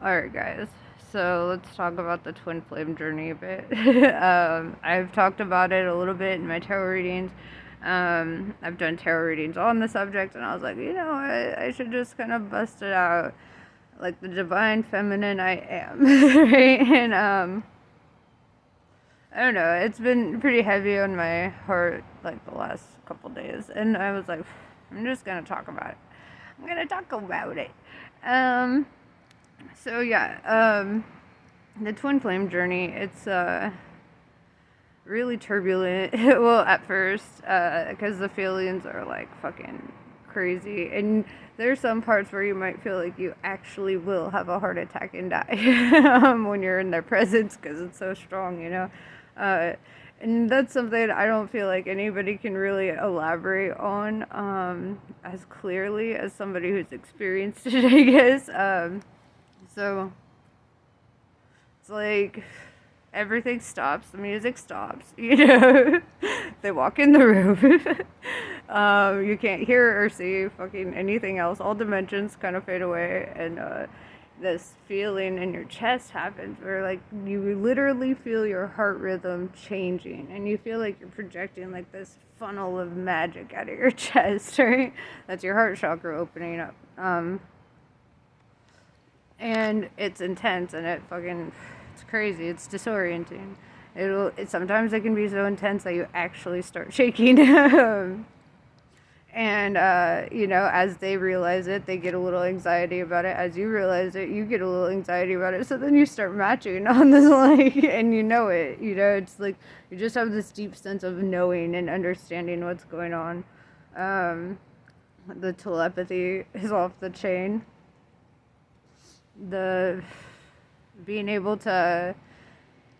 Alright, guys. So let's talk about the twin flame journey a bit. I've talked about it a little bit in my tarot readings. I've done tarot readings on the subject, and I was like, I should just kind of bust it out like the divine feminine I am. Right? And I don't know, it's been pretty heavy on my heart like the last couple days, and I was like, I'm just gonna talk about it. I'm gonna talk about it. Um, so yeah, the twin flame journey, it's really turbulent. Well, at first, because the feelings are like fucking crazy, and there's some parts where you might feel like you actually will have a heart attack and die when you're in their presence because it's so strong. Uh, and that's something I don't feel like anybody can really elaborate on as clearly as somebody who's experienced it, I guess. So it's like everything stops, the music stops. They walk in the room. You can't hear or see fucking anything else. All dimensions kind of fade away, and this feeling in your chest happens where like you literally feel your heart rhythm changing, and you feel like you're projecting like this funnel of magic out of your chest, right? That's your heart chakra opening up. And it's intense, and it's crazy, it's disorienting. Sometimes it can be so intense that you actually start shaking. And as they realize it, they get a little anxiety about it. As you realize it, you get a little anxiety about it. So then you start matching on this, like, and it's like you just have this deep sense of knowing and understanding what's going on. The telepathy is off the chain. The being able to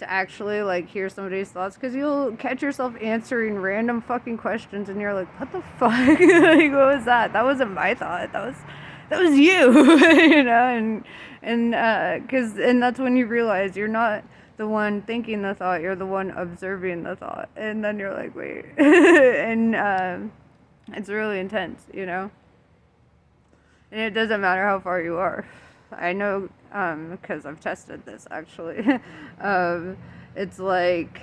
actually like hear somebody's thoughts, because you'll catch yourself answering random fucking questions and you're like, what the fuck? Like, what was that? That wasn't my thought, that was you. And that's when you realize you're not the one thinking the thought, you're the one observing the thought, and then you're like, wait. And it's really intense. And it doesn't matter how far you are. I know, because I've tested this actually. It's like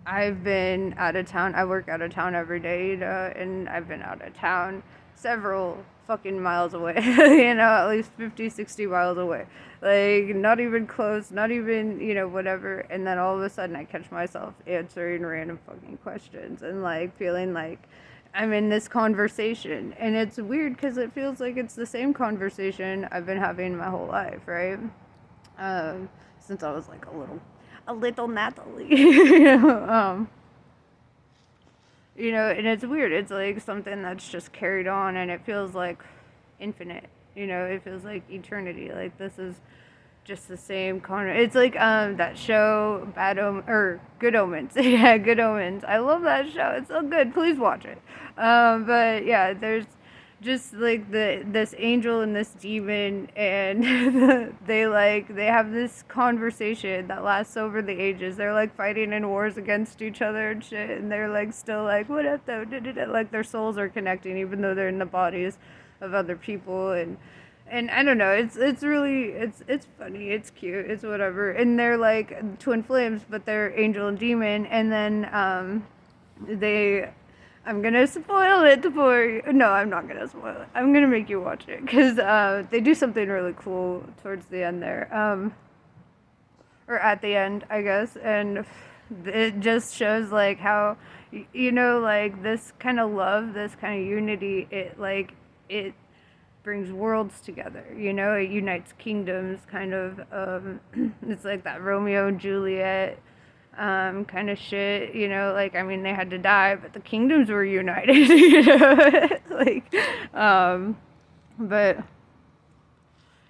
I've been out of town. I work out of town every day, and I've been out of town several fucking miles away, at least 50, 60 miles away. Like, not even close, not even, whatever. And then all of a sudden I catch myself answering random fucking questions and like feeling like I'm in this conversation, and it's weird because it feels like it's the same conversation I've been having my whole life, right? Since I was like a little Natalie. And it's weird. It's like something that's just carried on, and it feels like infinite. It feels like eternity. Like this is just the same it's like that show Good Omens. Yeah, Good Omens. I love that show, it's so good, please watch it. But yeah, there's just like this angel and this demon, and they have this conversation that lasts over the ages. They're like fighting in wars against each other and shit, and they're like still like, what up though, like their souls are connecting even though they're in the bodies of other people. And I don't know, it's really, it's funny, it's cute, it's whatever. And they're like twin flames, but they're angel and demon. And then I'm gonna spoil it for you. No, I'm not gonna spoil it. I'm gonna make you watch it, because they do something really cool towards the end there, or at the end, I guess. And it just shows like how like this kind of love, this kind of unity, it brings worlds together, it unites kingdoms, kind of. It's like that Romeo and Juliet kind of shit, like, I mean, they had to die, but the kingdoms were united. Like, but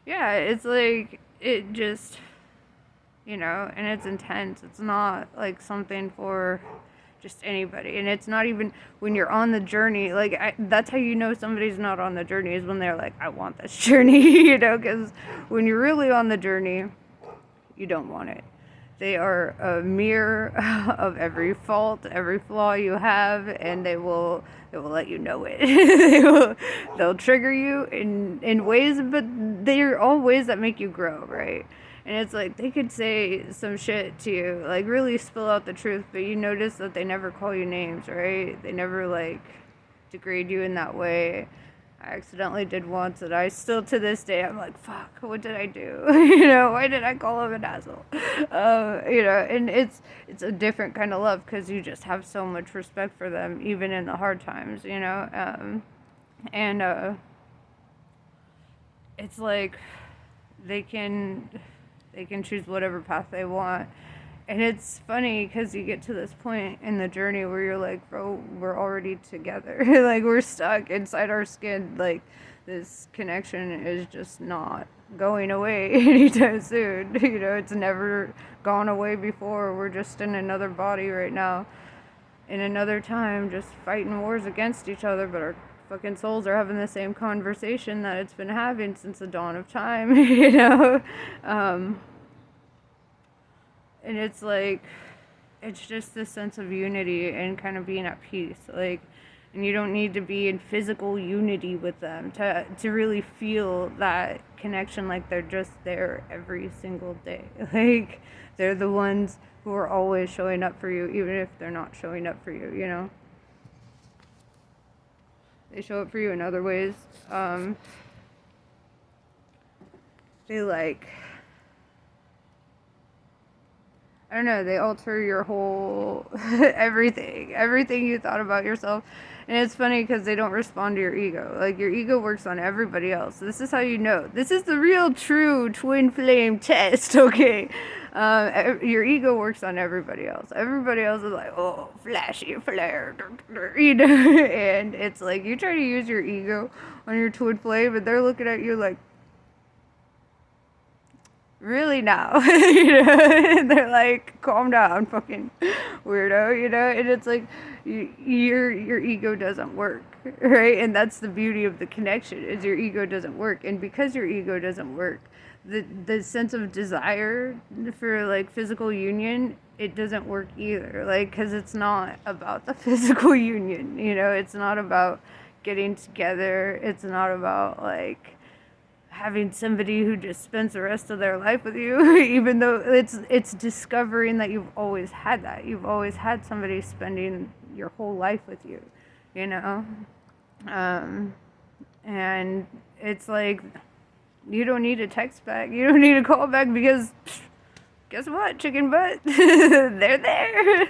yeah, it's like, it just, and it's intense. It's not like something for just anybody, and it's not even when you're on the journey. Like, that's how you know somebody's not on the journey, is when they're like, I want this journey. Because when you're really on the journey, you don't want it. They are a mirror of every fault, every flaw you have, and they will let you know it. They'll trigger you in ways, but they're all ways that make you grow, right? And it's like they could say some shit to you, like really spill out the truth, but you notice that they never call you names, right? They never like degrade you in that way. I accidentally did once, and I still to this day I'm like, fuck, what did I do? Why did I call him an asshole? And it's a different kind of love because you just have so much respect for them, even in the hard times, and it's like they can choose whatever path they want. And it's funny because you get to this point in the journey where you're like, bro, we're already together. Like, we're stuck inside our skin. Like, this connection is just not going away anytime soon. It's never gone away before. We're just in another body right now, in another time, just fighting wars against each other. But our fucking souls are having the same conversation that it's been having since the dawn of time, And it's like, it's just this sense of unity and kind of being at peace. Like, and you don't need to be in physical unity with them to really feel that connection. Like, they're just there every single day. Like, they're the ones who are always showing up for you, even if they're not showing up for you, They show up for you in other ways. They like... I don't know, they alter your whole, everything you thought about yourself. And it's funny because they don't respond to your ego. Like, your ego works on everybody else. This is how you know. This is the real, true twin flame test, okay? Your ego works on everybody else. Everybody else is like, oh, flashy flare, and it's like, you try to use your ego on your twin flame, and they're looking at you like, really now, and they're like, calm down, fucking weirdo, and it's like, your ego doesn't work, right? And that's the beauty of the connection, is your ego doesn't work. And because your ego doesn't work, the sense of desire for like physical union, it doesn't work either, like, because it's not about the physical union, it's not about getting together, it's not about like having somebody who just spends the rest of their life with you, even though it's discovering that you've always had that. You've always had somebody spending your whole life with you, and it's like, you don't need a text back, you don't need a call back, because guess what, chicken butt, they're there.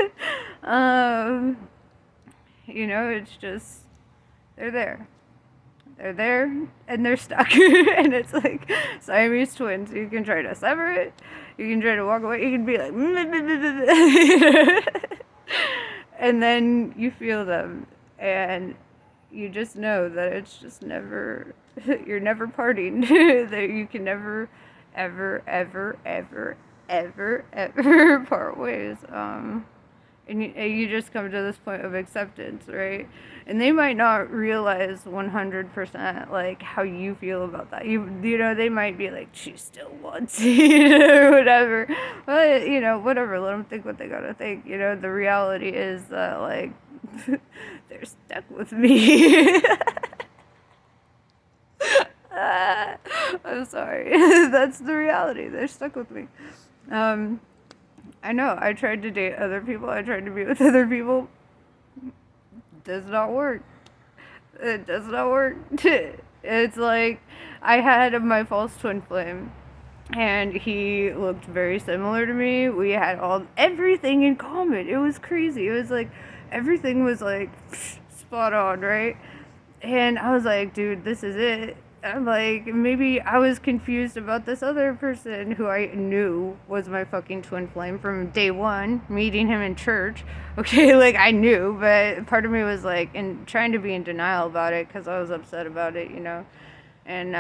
It's just, they're there. They're there, and they're stuck. And it's like Siamese twins. You can try to sever it. You can try to walk away. You can be like, and then you feel them. And you just know that it's just never, you're never parting. That you can never, ever, ever, ever, ever, ever part ways. And you just come to this point of acceptance, right? And they might not realize 100% like how you feel about that. They might be like, she still wants it, or whatever. But whatever. Let them think what they gotta think. The reality is that like they're stuck with me. I'm sorry. That's the reality. They're stuck with me. I know, I tried to date other people, I tried to be with other people. Does not work. It does not work. It's like, I had my false twin flame, and he looked very similar to me. We had everything in common. It was crazy. It was like, everything was like, spot on, right? And I was like, dude, this is it. I'm like, maybe I was confused about this other person who I knew was my fucking twin flame from day one, meeting him in church. Okay, like, I knew, but part of me was like, and trying to be in denial about it because I was upset about it, and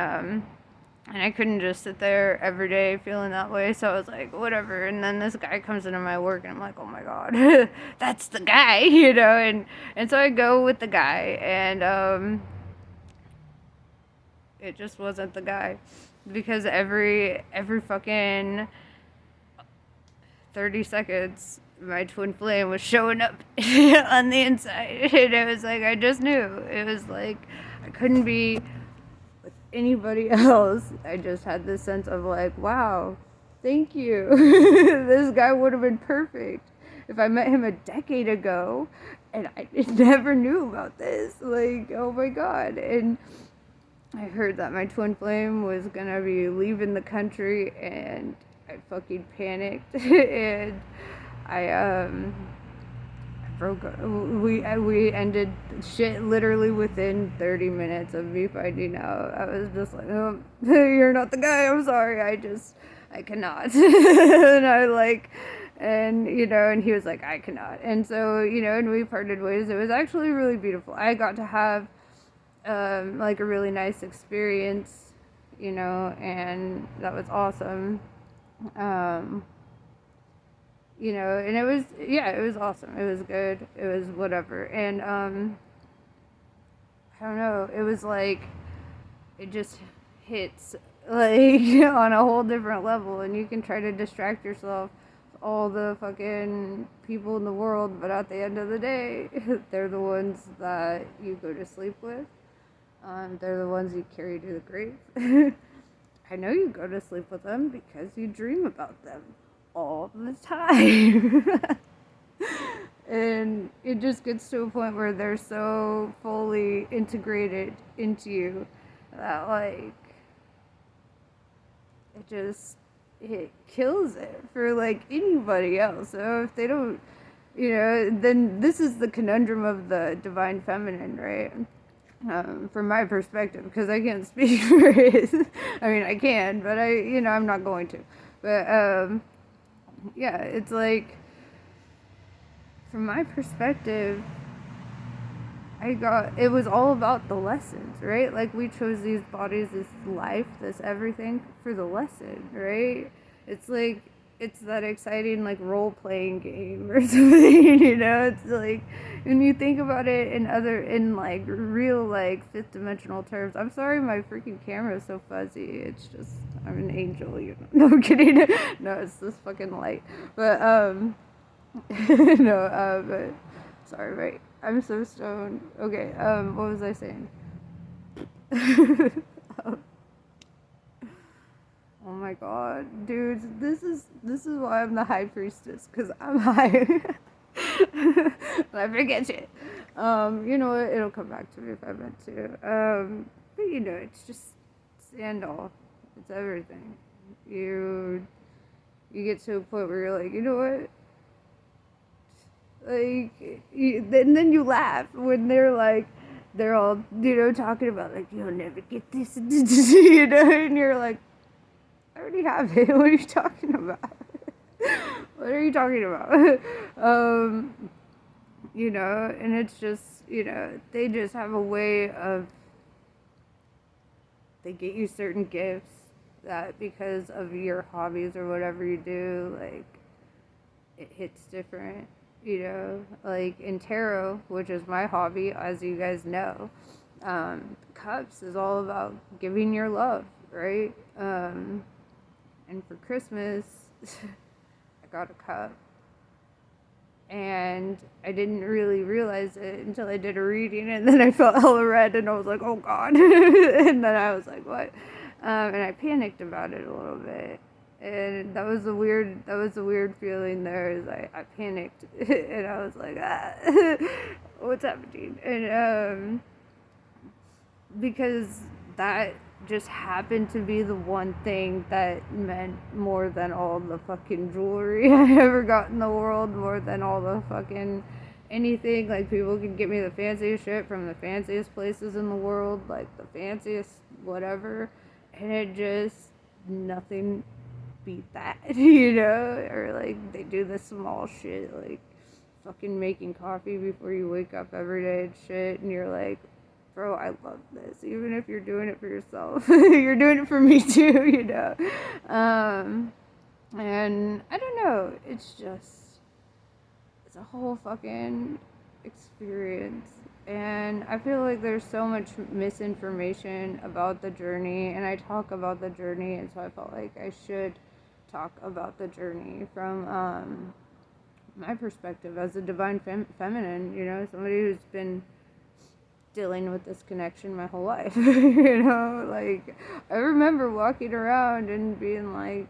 I couldn't just sit there every day feeling that way, so I was like, whatever. And then this guy comes into my work, and I'm like, oh my god, that's the guy, and so I go with the guy, and it just wasn't the guy, because every fucking 30 seconds, my twin flame was showing up on the inside. And it was like, I just knew. It was like, I couldn't be with anybody else. I just had this sense of like, wow, thank you. This guy would have been perfect if I met him a decade ago and I never knew about this. Like, oh my God. And I heard that my twin flame was gonna be leaving the country, and I fucking panicked. And I broke. We ended shit literally within 30 minutes of me finding out. I was just like, oh, you're not the guy. I'm sorry. I cannot. And I like. And, you know, and he was like, I cannot. And so, you know, and we parted ways. It was actually really beautiful. I got to have like a really nice experience, you know, and that was awesome. You know, and it was, yeah, it was awesome. It was good. It was whatever. And I don't know, it was like, it just hits like on a whole different level, and you can try to distract yourself with all the fucking people in the world, but at the end of the day, they're the ones that you go to sleep with. They're the ones you carry to the grave. I know you go to sleep with them because you dream about them all the time. And it just gets to a point where they're so fully integrated into you that, like, it kills it for, like, anybody else. So if they don't, you know, then this is the conundrum of the divine feminine, right? From my perspective, because I can't speak for his. I mean, I can, but you know, I'm not going to. But, yeah, it's like, from my perspective, it was all about the lessons, right? Like, we chose these bodies, this life, this everything for the lesson, right? It's like, it's that exciting, like, role-playing game or something, you know? It's like, when you think about it in like, real, like, fifth dimensional terms. I'm sorry my freaking camera is so fuzzy. It's just, I'm an angel, you know? No, I'm kidding. No, it's this fucking light. But, no, but, sorry, right? I'm so stoned. Okay, what was I saying? Oh my god, dudes, this is why I'm the high priestess, cause I'm high. And I forget shit. You know what? It'll come back to me if I meant to. But you know, it's just stand off. It's everything. You get to a point where you're like, you know what? Like, then you laugh when they're all, you know, talking about, like, you'll never get this, you know, and you're like, I already have it. What are you talking about? What are you talking about? You know, and it's just, you know, they just have a way of, they get you certain gifts that because of your hobbies or whatever you do, like, it hits different. You know, like in tarot, which is my hobby, as you guys know, cups is all about giving your love, right? And for Christmas, I got a cup, and I didn't really realize it until I did a reading, and then I felt hella red, and I was like, oh god. And then I was like, what? And I panicked about it a little bit. And that was a weird feeling there. Is I panicked and I was like, what's happening? And because that just happened to be the one thing that meant more than all the fucking jewelry I ever got in the world, more than all the fucking anything. Like, people could get me the fanciest shit from the fanciest places in the world, like the fanciest whatever, and it just, nothing beat that, you know? Or like, they do the small shit, like fucking making coffee before you wake up every day and shit, and you're like, bro, I love this. Even if you're doing it for yourself, you're doing it for me too, you know? And I don't know, it's a whole fucking experience. And I feel like there's so much misinformation about the journey, and I talk about the journey, and so I felt like I should talk about the journey from my perspective as a divine feminine, you know, somebody who's been dealing with this connection my whole life. You know, like, I remember walking around and being like,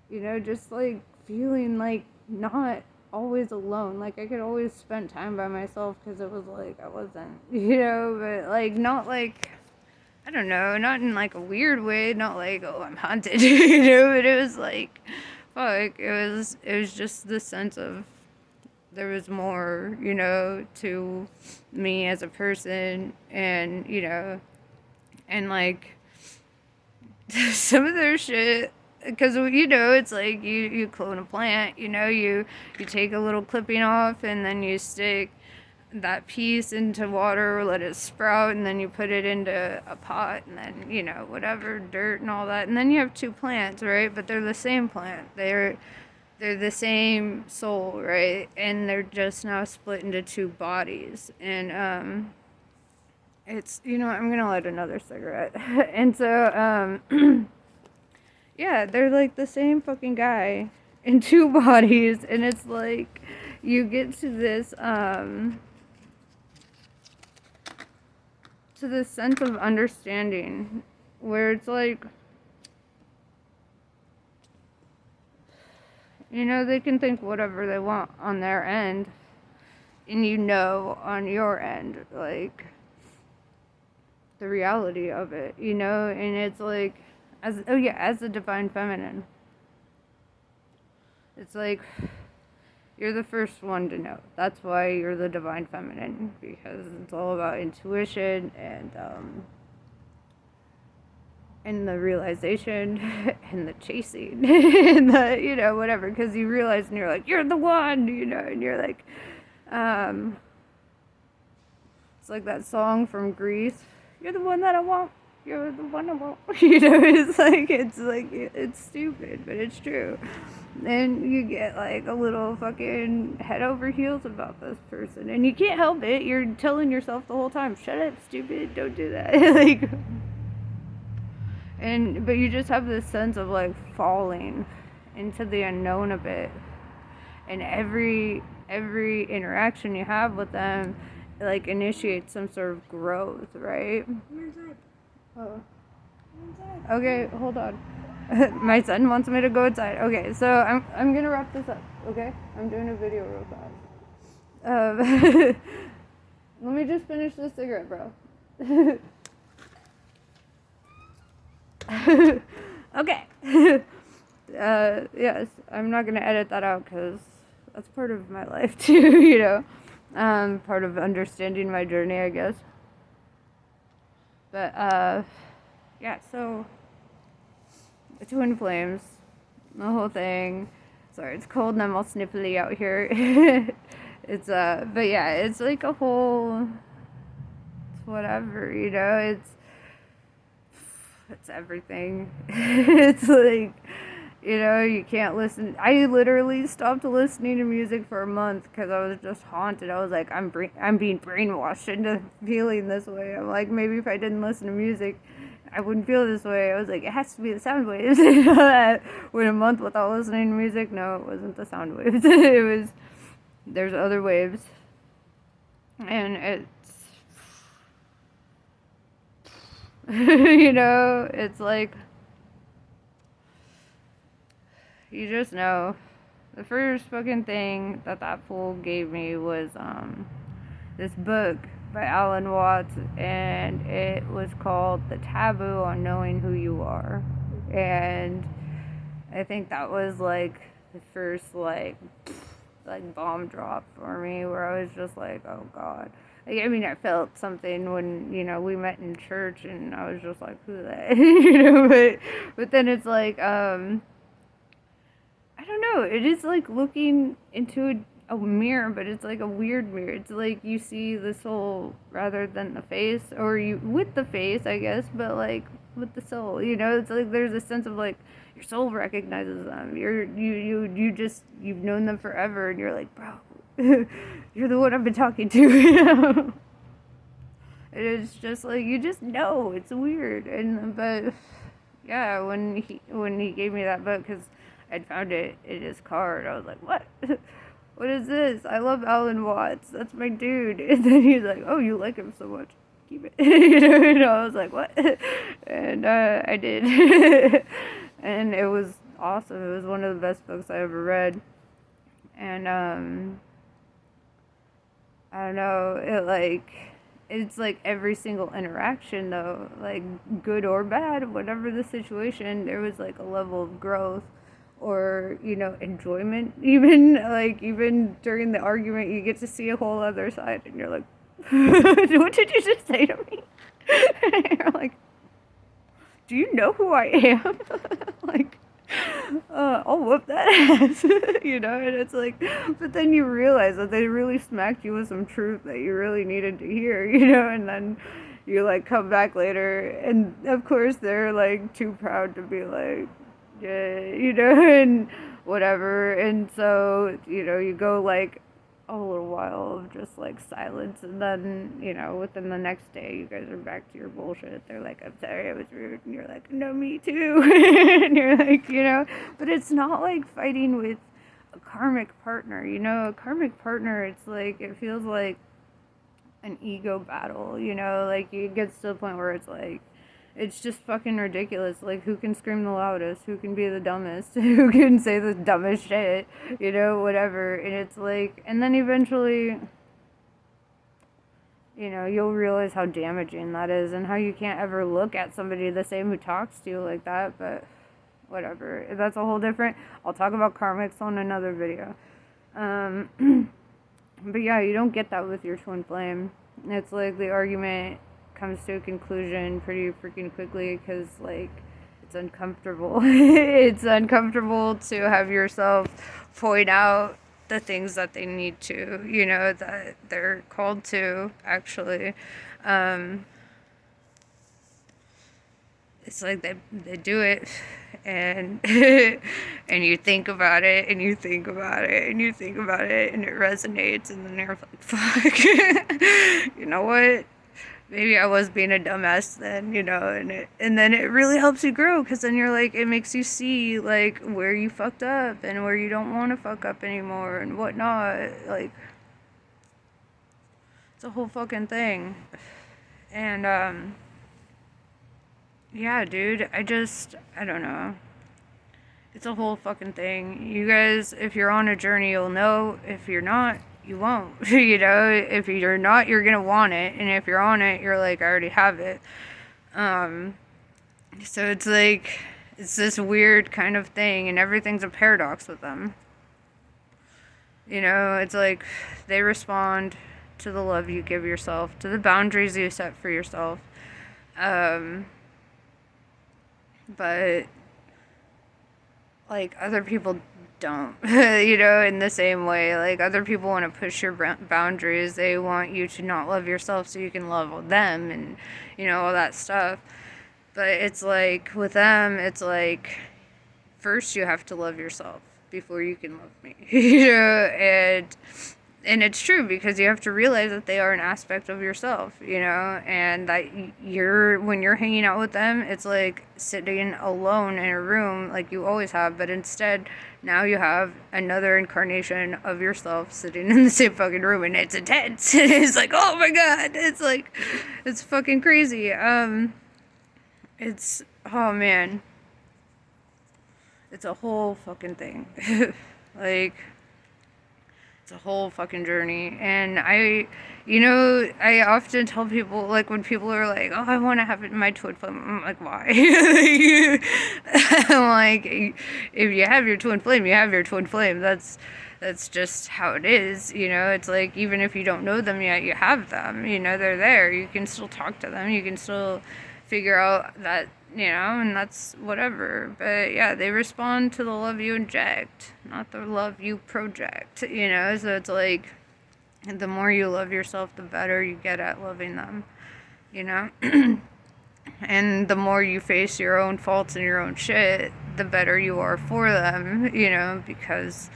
you know, just like feeling like not always alone. Like, I could always spend time by myself because it was like I wasn't, you know, but like not like, I don't know, not in like a weird way, not like, oh, I'm haunted, you know, but it was like, fuck, it was just the sense of there was more, you know, to me as a person, and, you know, and like some of their shit, because, you know, it's like you clone a plant, you know, you take a little clipping off and then you stick that piece into water, let it sprout, and then you put it into a pot, and then, you know, whatever, dirt and all that, and then you have two plants, right? But they're the same plant. They're the same soul, right? And they're just now split into two bodies. And it's, you know, I'm gonna light another cigarette. And so yeah, they're like the same fucking guy in two bodies, and it's like you get to this sense of understanding where it's like, you know, they can think whatever they want on their end, and you know on your end, like, the reality of it, you know, and it's like, as the divine feminine, it's like, you're the first one to know. That's why you're the divine feminine, because it's all about intuition and the realization and the chasing and the, you know, whatever, because you realize and you're like, you're the one, you know, and you're like, it's like that song from Greece, you're the one that I want, you're the one I want, you know, it's stupid, but it's true. And you get like a little fucking head over heels about this person, and you can't help it, you're telling yourself the whole time, shut up, stupid, don't do that. Like, but you just have this sense of like falling into the unknown a bit, and every interaction you have with them like initiates some sort of growth, right? Oh, okay, hold on. My son wants me to go inside. Okay, so I'm gonna wrap this up. Okay, I'm doing a video real fast. Let me just finish this cigarette, bro. Okay. Yes, I'm not gonna edit that out because that's part of my life too, you know. Part of understanding my journey, I guess. But yeah, so the twin flames, the whole thing. Sorry, it's cold and I'm all snipply out here. It's but yeah, it's like a whole, it's whatever, you know, it's everything. It's like, you know, you can't listen. I literally stopped listening to music for a month because I was just haunted. I was like, I'm being brainwashed into feeling this way. I'm like, maybe if I didn't listen to music, I wouldn't feel this way. I was like, it has to be the sound waves. Went a month without listening to music. No, it wasn't the sound waves. It was, there's other waves. And it's, you know, it's like, you just know. The first fucking thing that fool gave me was this book by Alan Watts, and it was called The Taboo on Knowing Who You Are. And I think that was like the first like bomb drop for me, where I was just like, oh god. Like, I mean, I felt something when, you know, we met in church, and I was just like, who that? You know, but then it's like, I don't know, it is like looking into a mirror, but it's like a weird mirror. It's like you see the soul rather than the face, or you with the face, I guess, but like with the soul, you know. It's like there's a sense of like your soul recognizes them. You've known them forever, and you're like, bro, you're the one I've been talking to, you know. It is just like, you just know. It's weird, but Yeah, when he gave me that book, because I'd found it in his car, and I was like, what? What is this? I love Alan Watts. That's my dude. And then he's like, oh, you like him so much. Keep it. And I was like, what? And I did. And it was awesome. It was one of the best books I ever read. And I don't know, it's like every single interaction though, like good or bad, whatever the situation, there was like a level of growth or, enjoyment. Even even during the argument you get to see a whole other side and you're like, what did you just say to me? And you're like, do you know who I am? Like, I'll whoop that ass, and it's like, but then you realize that they really smacked you with some truth that you really needed to hear, and then you like come back later, and of course they're like too proud to be like, yeah, and whatever, and so, you go like a little while of just like silence, and then within the next day you guys are back to your bullshit. They're like, I'm sorry I was rude, and you're like, no, me too. And you're like, but it's not like fighting with a karmic partner. A karmic partner, it's like, it feels like an ego battle, like it gets to the point where it's like, it's just fucking ridiculous. Like, who can scream the loudest? Who can be the dumbest? Who can say the dumbest shit? Whatever. And it's like, and then eventually, you'll realize how damaging that is and how you can't ever look at somebody the same who talks to you like that. But whatever. That's a whole different. I'll talk about karmics on another video. But yeah, you don't get that with your twin flame. It's like the argument comes to a conclusion pretty freaking quickly because, like, it's uncomfortable. It's uncomfortable to have yourself point out the things that they need to, that they're called to, actually. It's like they do it, and and you think about it, and you think about it, and you think about it, and it resonates, and then you're like, fuck, you know what? Maybe I was being a dumbass then, and then it really helps you grow, because then you're like, it makes you see, like, where you fucked up, and where you don't want to fuck up anymore, and whatnot, like, it's a whole fucking thing, and, yeah, dude, I don't know, it's a whole fucking thing. You guys, if you're on a journey, you'll know. If you're not, you won't. If you're not, you're gonna want it, and if you're on it, you're like, I already have it. So it's like, it's this weird kind of thing, and everything's a paradox with them. It's like, they respond to the love you give yourself, to the boundaries you set for yourself. But, like, other people don't, in the same way. Like, other people want to push your boundaries. They want you to not love yourself so you can love them, and, all that stuff. But it's like, with them, it's like, first you have to love yourself before you can love me, and it's true, because you have to realize that they are an aspect of yourself, and that when you're hanging out with them, it's like sitting alone in a room like you always have, but instead now you have another incarnation of yourself sitting in the same fucking room, and it's intense. It's like, oh my god, it's like, it's fucking crazy. It's, oh man, it's a whole fucking thing. Like, it's a whole fucking journey. And I often tell people, like, when people are like, oh, I want to have it in my twin flame, I'm like, why? I'm like, if you have your twin flame, you have your twin flame. That's just how it is, It's like, even if you don't know them yet, you have them, they're there. You can still talk to them. You can still figure out that, and that's whatever. But yeah, they respond to the love you inject, not the love you project, so it's like, the more you love yourself, the better you get at loving them, and the more you face your own faults and your own shit, the better you are for them, because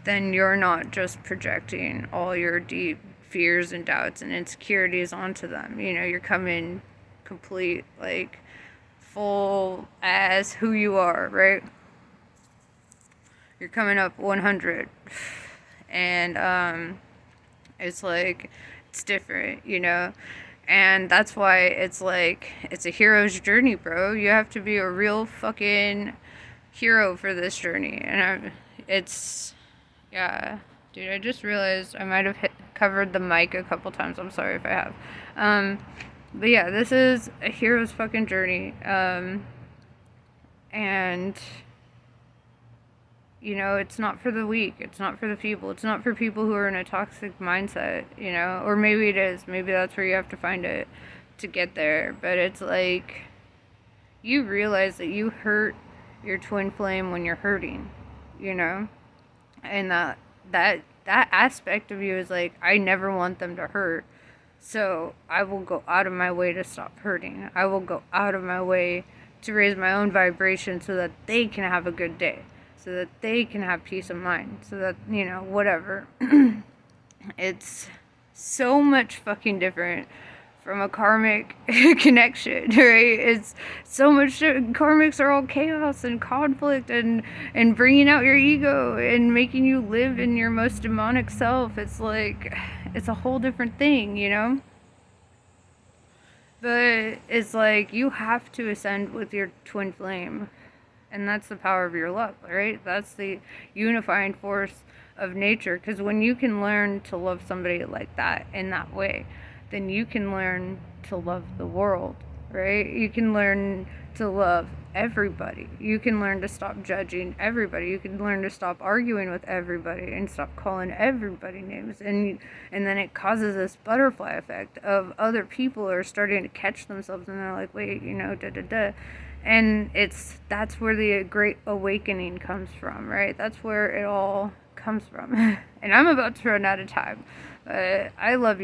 then you're not just projecting all your deep fears and doubts and insecurities onto them, you're coming complete, like, full as who you are, right? You're coming up 100. And it's like, it's different, you know? And that's why it's like, it's a hero's journey, bro. You have to be a real fucking hero for this journey. And it's, yeah. Dude, I just realized I might have covered the mic a couple times. I'm sorry if I have. But yeah, this is a hero's fucking journey. And you know, it's not for the weak. It's not for the feeble. It's not for people who are in a toxic mindset, you know? Or maybe it is. Maybe that's where you have to find it to get there. But it's like, you realize that you hurt your twin flame when you're hurting, you know? And that aspect of you is like, I never want them to hurt. So I will go out of my way to stop hurting. I will go out of my way to raise my own vibration so that they can have a good day. So that they can have peace of mind. So that, you know, whatever. It's so much fucking different from a karmic connection, right? It's so much. Karmics are all chaos and conflict and bringing out your ego and making you live in your most demonic self. It's like, it's a whole different thing, you know? But it's like, you have to ascend with your twin flame. And that's the power of your love, right? That's the unifying force of nature. Because when you can learn to love somebody like that, in that way, then you can learn to love the world, right? You can learn to love everybody. You can learn to stop judging everybody. You can learn to stop arguing with everybody and stop calling everybody names. And then it causes this butterfly effect of other people are starting to catch themselves and they're like, wait, you know, da-da-da. And that's where the great awakening comes from, right? That's where it all comes from. And I'm about to run out of time. I love you.